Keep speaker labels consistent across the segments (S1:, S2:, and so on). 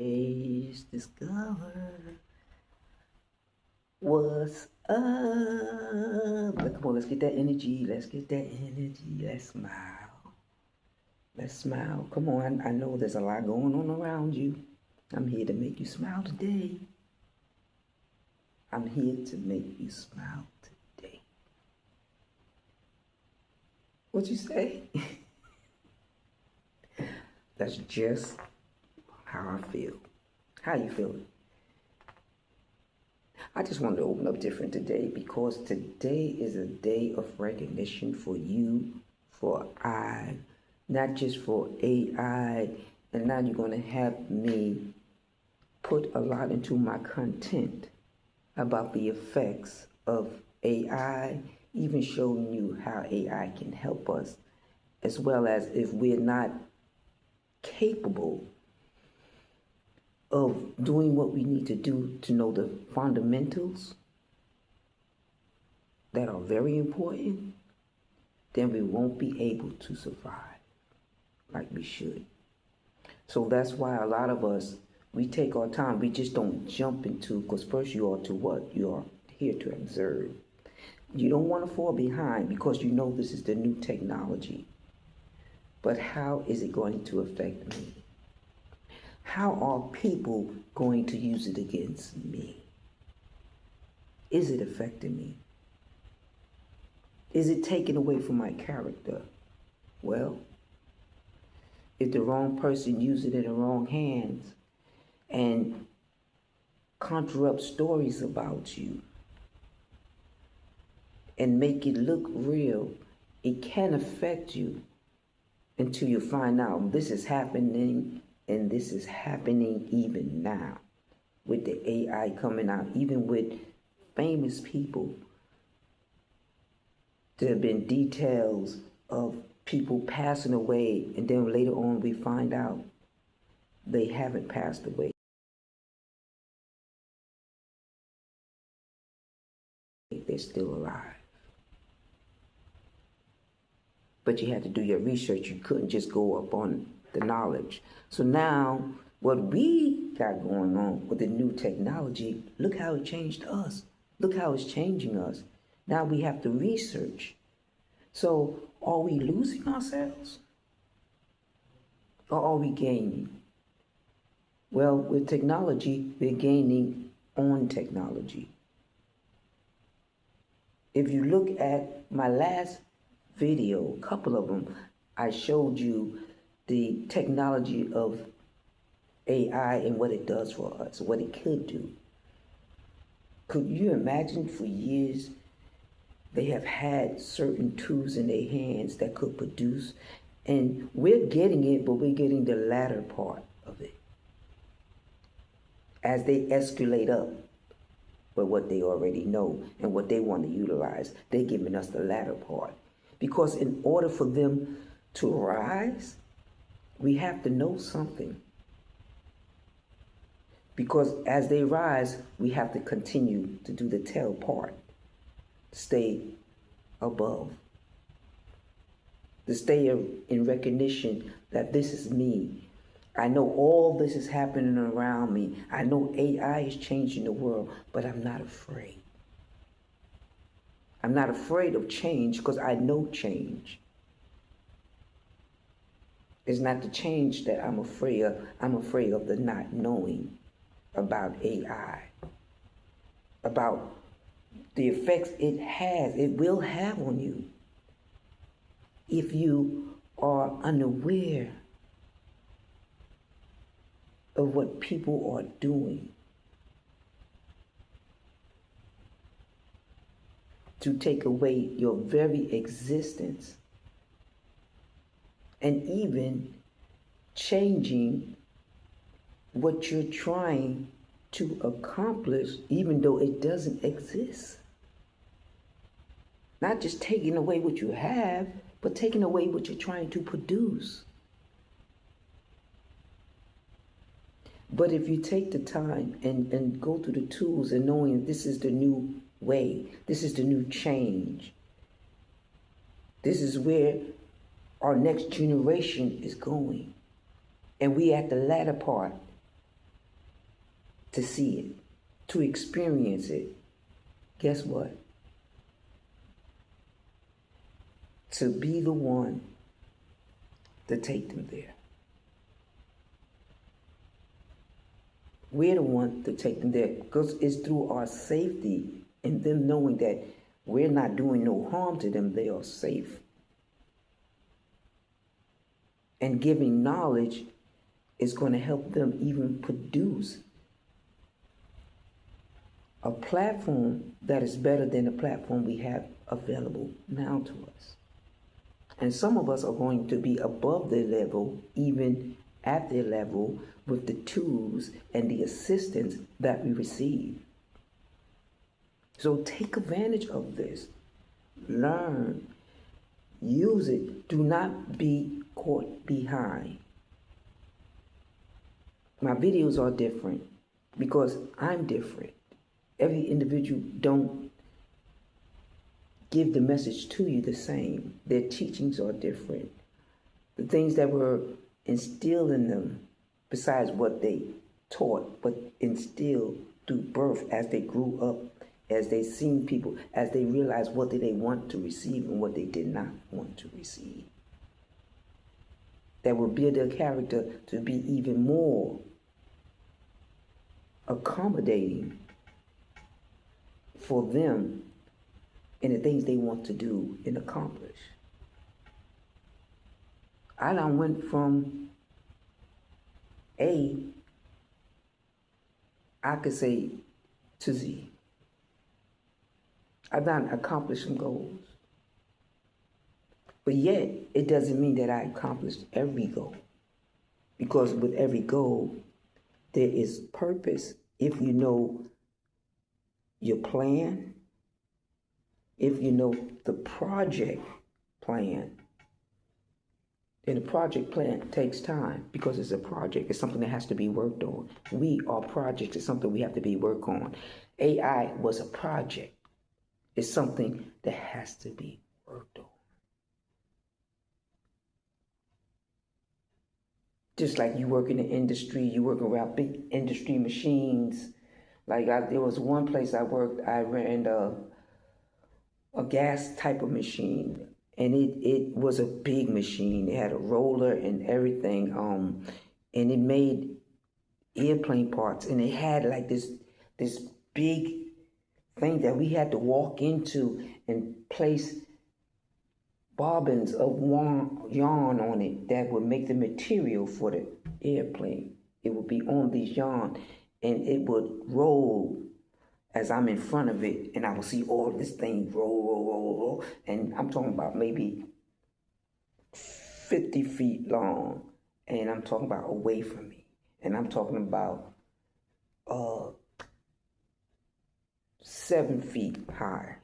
S1: Age discover what's up. Come on, let's get that energy. Let's get that energy. Let's smile. Let's smile. Come on, I know there's a lot going on around you. I'm here to make you smile today. I'm here to make you smile today. What you say? That's just how I feel. How you feeling? I just wanted to open up different today because today is a day of recognition for you, for I, not just for AI. And now you're going to have me put a lot into my content about the effects of AI, even showing you how AI can help us, as well as if we're not capable of doing what we need to do to know the fundamentals that are very important, then we won't be able to survive like we should. So that's why a lot of us, we take our time. We just don't jump into, because first you are to what? You are here to observe. You don't want to fall behind because you know this is the new technology. But how is it going to affect me? How are people going to use it against me? Is it affecting me? Is it taking away from my character? Well, if the wrong person uses it in the wrong hands and conjure up stories about you and make it look real, it can affect you until you find out this is happening. And this is happening even now with the AI coming out, even with famous people. There have been details of people passing away, and then later on we find out they haven't passed away. They're still alive. But you had to do your research. You couldn't just go up on the knowledge. So now what we got going on with the new technology, look how it changed us. Look how it's changing us. Now we have to research. So are we losing ourselves? Or are we gaining? Well, with technology, we're gaining on technology. If you look at my last video, a couple of them, I showed you the technology of AI and what it does for us, what it could do. Could you imagine for years they have had certain tools in their hands that could produce, and we're getting it, but we're getting the latter part of it. As they escalate up with what they already know and what they want to utilize, they're giving us the latter part. Because in order for them to rise, we have to know something. Because as they rise, we have to continue to do the tail part. Stay above. To stay in recognition that this is me. I know all this is happening around me. I know AI is changing the world, but I'm not afraid. I'm not afraid of change because I know change. It's not the change that I'm afraid of. I'm afraid of the not knowing about AI, about the effects it will have on you if you are unaware of what people are doing to take away your very existence, and even changing what you're trying to accomplish, even though it doesn't exist. Not just taking away what you have, but taking away what you're trying to produce. But if you take the time and go through the tools and knowing this is the new way, this is the new change, this is where our next generation is going. And we at the latter part. to see it, to experience it. Guess what? To be the one to take them there. We're the one to take them there because it's through our safety and them knowing that we're not doing no harm to them. They are safe. And giving knowledge is going to help them even produce a platform that is better than the platform we have available now to us. And some of us are going to be above their level, even at their level, with the tools and the assistance that we receive. So take advantage of this. Learn. Use it. Do not be caught behind. My videos are different because I'm different. Every individual don't give the message to you the same. Their teachings are different. The things that were instilled in them, besides what they taught, but instilled through birth as they grew up, as they seen people, as they realized what did they want to receive and what they did not want to receive. That will build their character to be even more accommodating for them in the things they want to do and accomplish. I done went from A, I could say, to Z. I've done accomplished some goals. But yet, it doesn't mean that I accomplished every goal. Because with every goal, there is purpose. If you know your plan, if you know the project plan, then the project plan takes time because it's a project. It's something that has to be worked on. We are projects. It's something we have to be worked on. AI was a project. It's something that has to be worked on. Just like you work in the industry, you work around big industry machines. Like there was one place I worked, I ran a gas type of machine. And it was a big machine. It had a roller and everything. And it made airplane parts. And it had like this big thing that we had to walk into and place bobbins of yarn on it that would make the material for the airplane. It would be on these yarn and it would roll as I'm in front of it, and I will see all this thing roll. And I'm talking about maybe 50 feet long. And I'm talking about away from me. And I'm talking about 7 feet high.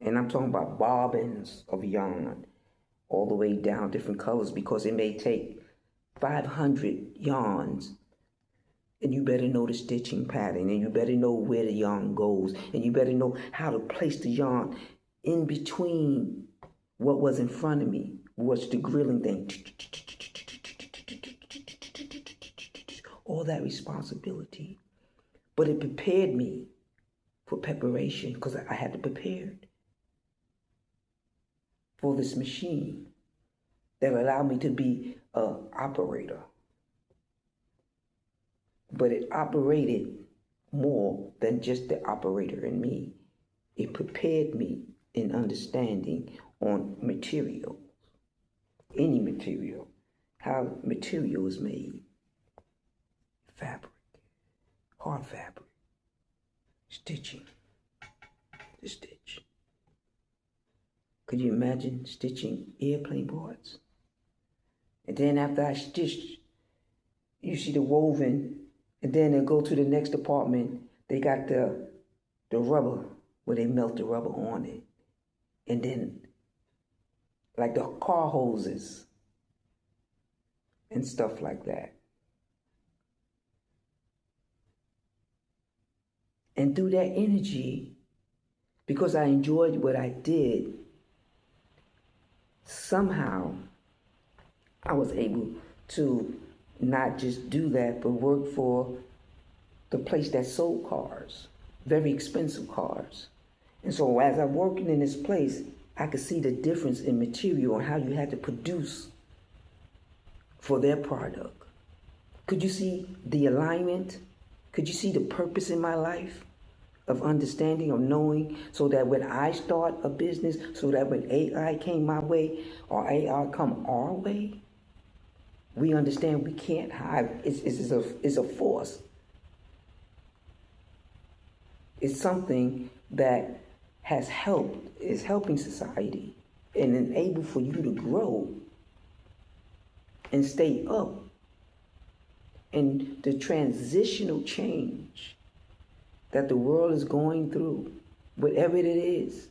S1: And I'm talking about bobbins of yarn all the way down different colors because it may take 500 yarns. And you better know the stitching pattern, and you better know where the yarn goes, and you better know how to place the yarn in between what was in front of me, was the grilling thing. All that responsibility. But it prepared me for preparation because I had to prepare for this machine that allowed me to be an operator. But it operated more than just the operator in me. It prepared me in understanding on material, any material, how material is made. Fabric, hard fabric, stitching, the stitch. Could you imagine stitching airplane parts? And then after I stitched, you see the woven. And then they go to the next department. They got the rubber where they melt the rubber on it. And then like the car hoses and stuff like that. And through that energy, because I enjoyed what I did, somehow I was able to not just do that, but work for the place that sold cars, very expensive cars. And so as I'm working in this place, I could see the difference in material and how you had to produce for their product. Could you see the alignment? Could you see the purpose in my life of understanding, of knowing, so that when I start a business, so that when AI came my way or AI come our way, we understand we can't hide. It's a force. It's something that has helped, is helping society and enable for you to grow and stay up. And the transitional change that the world is going through, whatever it is,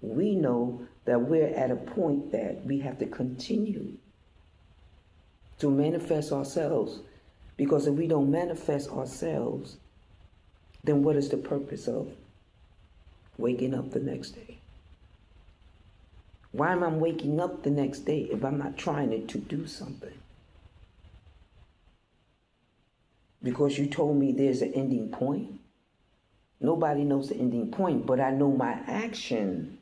S1: we know that we're at a point that we have to continue to manifest ourselves. Because if we don't manifest ourselves, then what is the purpose of waking up the next day? Why am I waking up the next day if I'm not trying to do something? Because you told me there's an ending point? Nobody knows the ending point, but I know my action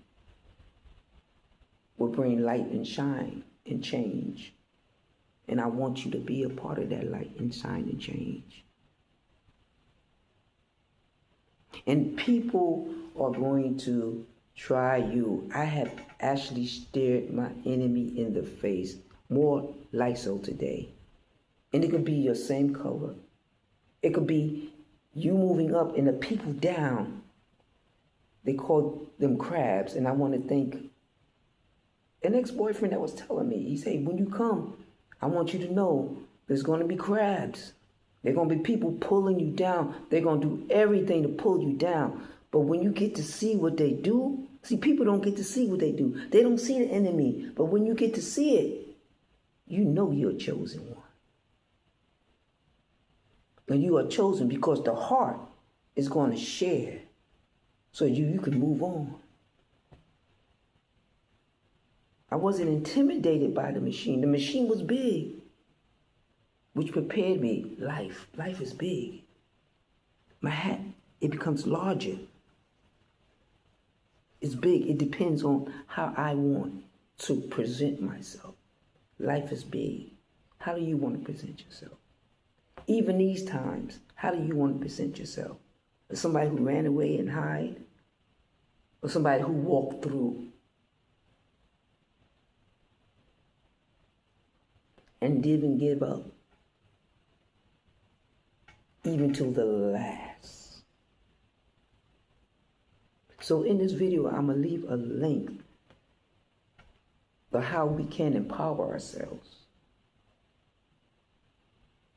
S1: will bring light and shine and change. And I want you to be a part of that light and shine and change. And people are going to try you. I have actually stared my enemy in the face, more like so today. And it could be your same color. It could be you moving up and the people down. They call them crabs. And I want to thank an ex-boyfriend that was telling me, he said, when you come, I want you to know there's going to be crabs. There's going to be people pulling you down. They're going to do everything to pull you down. But when you get to see what they do, see, people don't get to see what they do. They don't see the enemy. But when you get to see it, you know you're a chosen one. And you are chosen because the heart is going to share so you can move on. I wasn't intimidated by the machine. The machine was big, which prepared me. Life is big. My hat, it becomes larger. It's big. It depends on how I want to present myself. Life is big. How do you want to present yourself? Even these times, how do you want to present yourself? As somebody who ran away and hid? Or somebody who walked through and didn't give up? Even till the last. So in this video, I'm going to leave a link of how we can empower ourselves.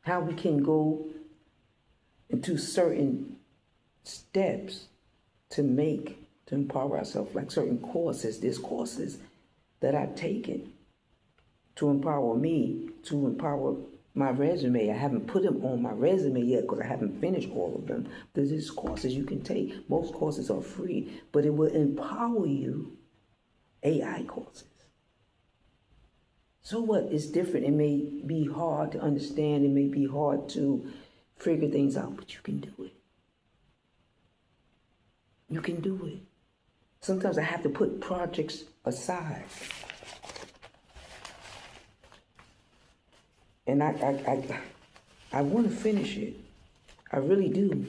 S1: How we can go into certain steps to empower ourselves, like certain courses. There's courses that I've taken to empower me, to empower my resume. I haven't put them on my resume yet because I haven't finished all of them. There's courses you can take. Most courses are free, but it will empower you. AI courses. So what? It's different. It may be hard to understand. It may be hard to figure things out, but you can do it. You can do it. Sometimes I have to put projects aside. And I want to finish it. I really do.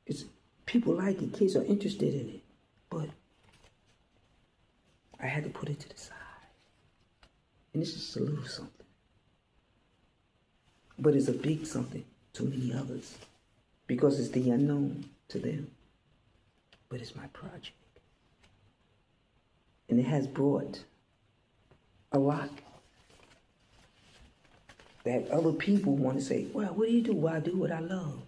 S1: It's, people like it. Kids are interested in it. But I had to put it to the side. And it's just a little something. But it's a big something to many others. Because it's the unknown to them. But it's my project. And it has brought a lot that other people want to say, well, what do you do? Well, I do what I love.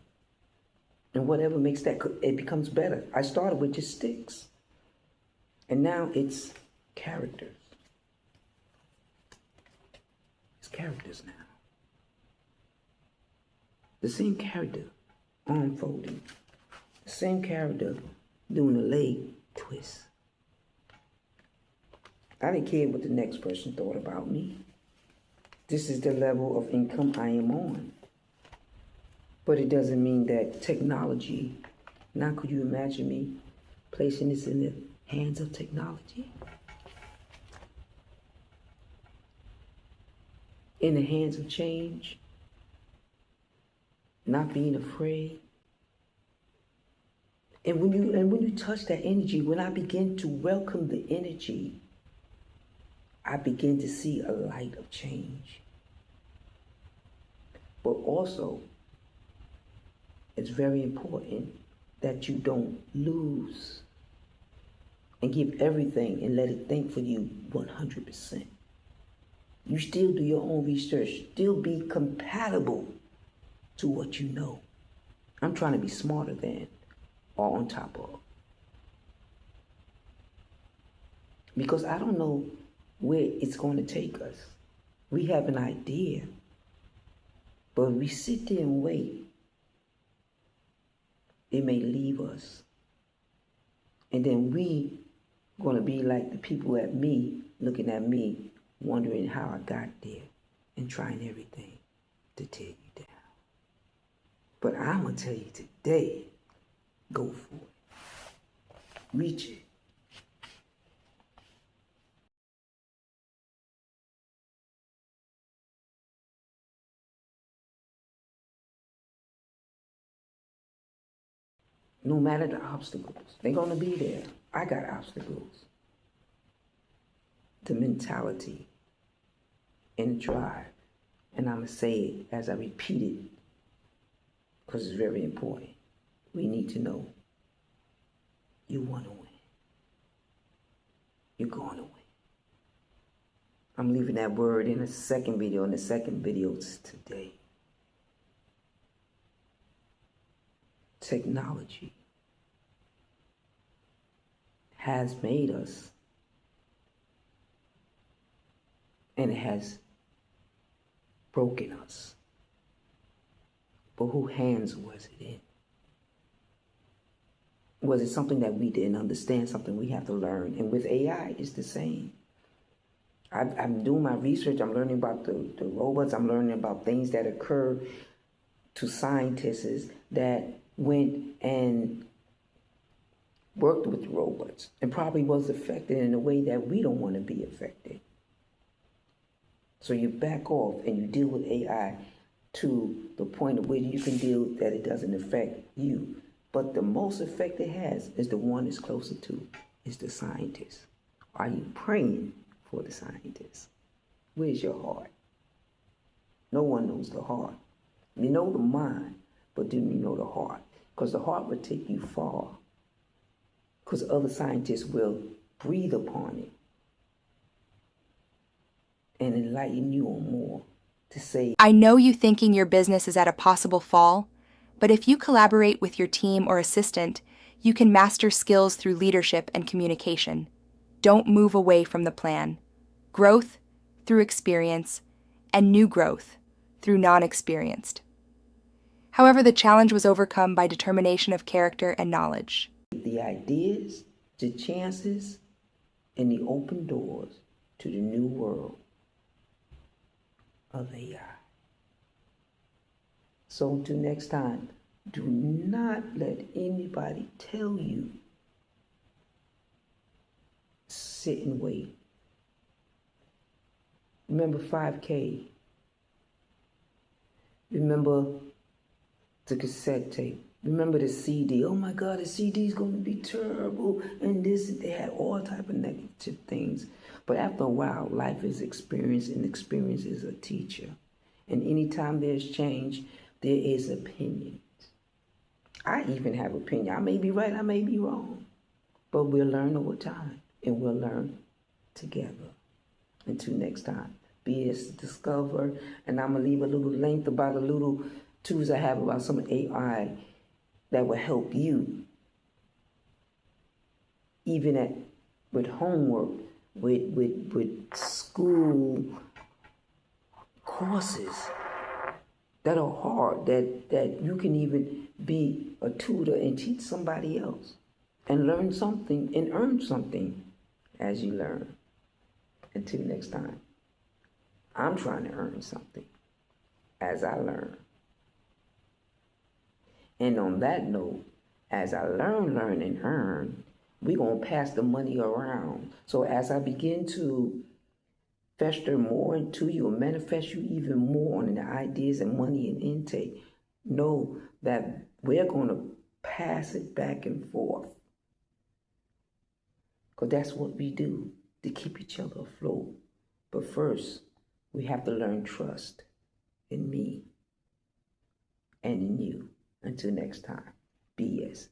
S1: And whatever makes that, it becomes better. I started with just sticks. And now it's characters. It's characters now. The same character, arm folding. The same character doing a leg twist. I didn't care what the next person thought about me. This is the level of income I am on. But it doesn't mean that technology, now could you imagine me placing this in the hands of technology? In the hands of change? Not being afraid? And when you touch that energy, when I begin to welcome the energy, I begin to see a light of change. But also, it's very important that you don't lose and give everything and let it think for you 100%. You still do your own research, still be compatible to what you know. I'm trying to be smarter than or on top of. Because I don't know where it's going to take us. We have an idea, but if we sit there and wait, it may leave us. And then we going to be like the people at me, looking at me, wondering how I got there and trying everything to tear you down. But I'm going to tell you today, go for it. Reach it. No matter the obstacles, they're going to be there. I got obstacles. The mentality and the drive. And I'm going to say it as I repeat it because it's very important. We need to know you want to win. You're going to win. I'm leaving that word in the second video, and the second video is today. Technology has made us, and it has broken us. But whose hands was it in? Was it something that we didn't understand, something we have to learn? And with AI, it's the same. I'm doing my research. I'm learning about the robots. I'm learning about things that occur to scientists that went and worked with robots and probably was affected in a way that we don't want to be affected. So you back off and you deal with AI to the point of where you can deal that it doesn't affect you. But the most effect it has is the one it's closer to, is the scientist. Are you praying for the scientist? Where's your heart? No one knows the heart. You know the mind, but do you know the heart? Because the heart will take you far. Because other scientists will breathe upon it and enlighten you on more to say,
S2: I know you thinking your business is at a possible fall, but if you collaborate with your team or assistant, you can master skills through leadership and communication. Don't move away from the plan. Growth through experience, and new growth through non-experienced. However, the challenge was overcome by determination of character and knowledge.
S1: The ideas, the chances, and the open doors to the new world of AI. So until next time, do not let anybody tell you, sit and wait. Remember 5K. Remember the cassette tape. Remember the CD. Oh my God, the CD is going to be terrible. And this, they had all type of negative things. But after a while, life is experience, and experience is a teacher. And anytime there's change, there is opinions. I even have opinion. I may be right, I may be wrong. But we'll learn over time, and we'll learn together. Until next time, be as discover. And I'm going to leave a little link about a little tools I have about some AI that will help you, even with homework, with school courses that are hard, that you can even be a tutor and teach somebody else and learn something and earn something as you learn. Until next time, I'm trying to earn something as I learn. And on that note, as I learn, and earn, we're going to pass the money around. So as I begin to fester more into you or manifest you even more on the ideas and money and intake, know that we're going to pass it back and forth. Because that's what we do to keep each other afloat. But first, we have to learn trust in me and in you. Until next time, BS.